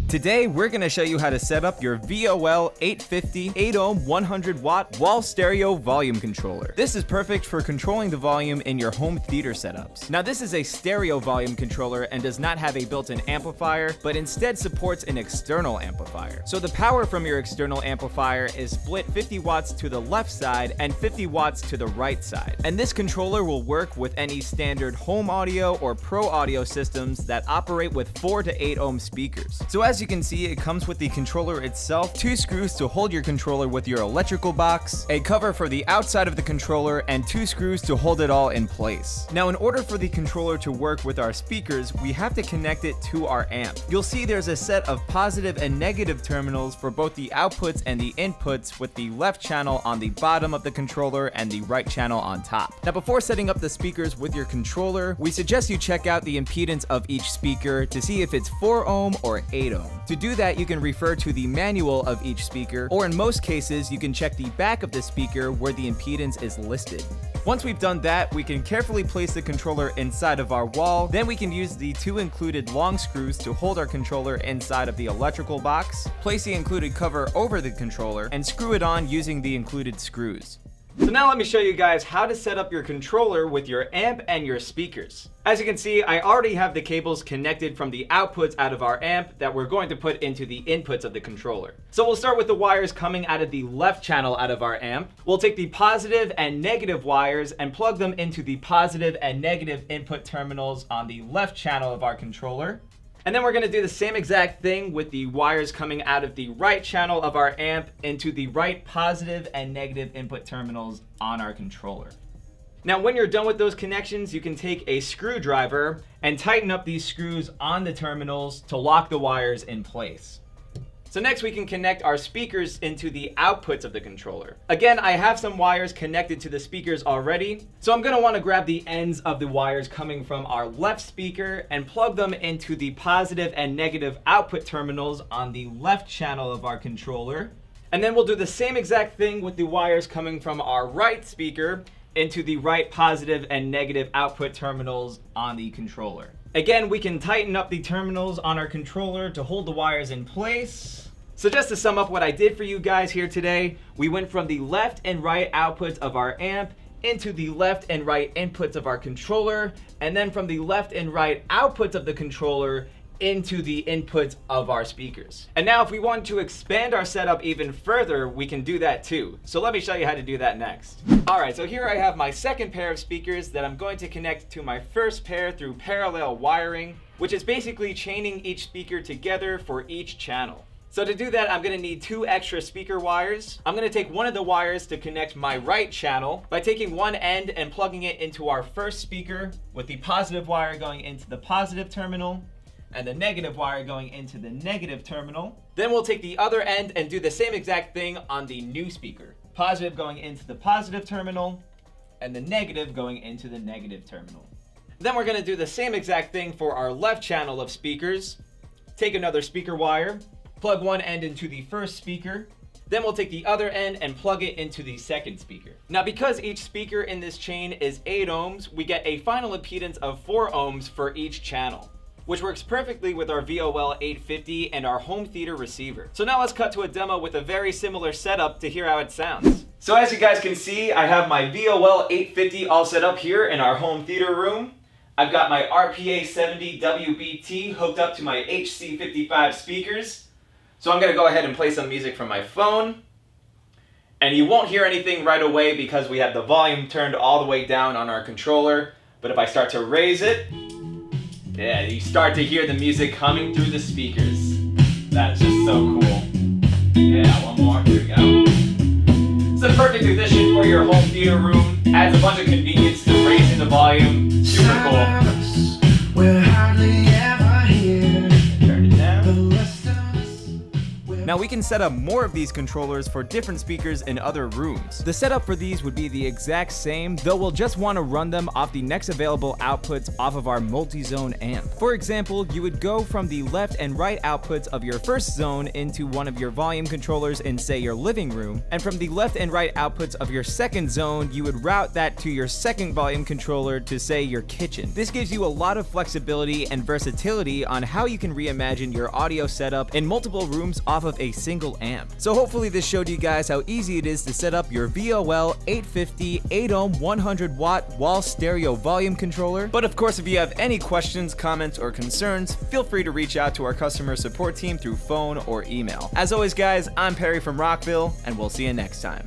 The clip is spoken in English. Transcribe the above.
Today, we're going to show you how to set up your VOL850 8-ohm 100-watt wall stereo volume controller. This is perfect for controlling the volume in your home theater setups. Now, this is a stereo volume controller and does not have a built-in amplifier, but instead supports an external amplifier. So the power from your external amplifier is split 50 watts to the left side and 50 watts to the right side. And this controller will work with any standard home audio or pro audio systems that operate with 4 to 8 ohm speakers. So as you can see, it comes with the controller itself, 2 screws to hold your controller with your electrical box, a cover for the outside of the controller, and 2 screws to hold it all in place. Now, in order for the controller to work with our speakers, we have to connect it to our amp. You'll see there's a set of positive and negative terminals for both the outputs and the inputs, with the left channel on the bottom of the controller and the right channel on top. Now, before setting up the speakers with your controller, we suggest you check out the impedance of each speaker to see if it's 4 ohm or 8 ohm. To do that, you can refer to the manual of each speaker, or in most cases, you can check the back of the speaker where the impedance is listed. Once we've done that, we can carefully place the controller inside of our wall. Then we can use the 2 included long screws to hold our controller inside of the electrical box, place the included cover over the controller, and screw it on using the included screws. So now let me show you guys how to set up your controller with your amp and your speakers. As you can see, I already have the cables connected from the outputs out of our amp that we're going to put into the inputs of the controller. So we'll start with the wires coming out of the left channel out of our amp. We'll take the positive and negative wires and plug them into the positive and negative input terminals on the left channel of our controller. And then we're going to do the same exact thing with the wires coming out of the right channel of our amp into the right positive and negative input terminals on our controller. Now, when you're done with those connections, you can take a screwdriver and tighten up these screws on the terminals to lock the wires in place. So next we can connect our speakers into the outputs of the controller. Again, I have some wires connected to the speakers already, so I'm going to want to grab the ends of the wires coming from our left speaker and plug them into the positive and negative output terminals on the left channel of our controller. And then we'll do the same exact thing with the wires coming from our right speaker into the right positive and negative output terminals on the controller. Again, we can tighten up the terminals on our controller to hold the wires in place. So just to sum up what I did for you guys here today, we went from the left and right outputs of our amp into the left and right inputs of our controller, and then from the left and right outputs of the controller into the inputs of our speakers. And now if we want to expand our setup even further, we can do that too. So let me show you how to do that next. Alright, so here I have my second pair of speakers that I'm going to connect to my first pair through parallel wiring, which is basically chaining each speaker together for each channel. So to do that, I'm going to need 2 extra speaker wires. I'm going to take one of the wires to connect my right channel by taking one end and plugging it into our first speaker, with the positive wire going into the positive terminal and the negative wire going into the negative terminal. Then we'll take the other end and do the same exact thing on the new speaker. Positive going into the positive terminal and the negative going into the negative terminal. Then we're going to do the same exact thing for our left channel of speakers. Take another speaker wire, plug one end into the first speaker. Then we'll take the other end and plug it into the second speaker. Now, because each speaker in this chain is 8 ohms, we get a final impedance of 4 ohms for each channel, which works perfectly with our VOL850 and our home theater receiver. So now let's cut to a demo with a very similar setup to hear how it sounds. So as you guys can see, I have my VOL850 all set up here in our home theater room. I've got my RPA 70 WBT hooked up to my HC55 speakers. So I'm gonna go ahead and play some music from my phone. And you won't hear anything right away because we have the volume turned all the way down on our controller. But if I start to raise it, yeah, you start to hear the music coming through the speakers. That's just so cool. Yeah, one more, here we go. It's a perfect addition for your home theater room. Adds a bunch of convenience to raising the volume. Super cool. We're hardly ever here. Turn it down. Now we can set up more of these controllers for different speakers in other rooms. The setup for these would be the exact same, though we'll just want to run them off the next available outputs off of our multi-zone amp. For example, you would go from the left and right outputs of your first zone into one of your volume controllers in, say, your living room, and from the left and right outputs of your second zone, you would route that to your second volume controller to, say, your kitchen. This gives you a lot of flexibility and versatility on how you can reimagine your audio setup in multiple rooms off of a single amp. So hopefully this showed you guys how easy it is to set up your VOL850 8-ohm 100 watt wall stereo volume controller. But of course, if you have any questions, comments, or concerns, feel free to reach out to our customer support team through phone or email. As always guys, I'm Perry from Rockville, and we'll see you next time.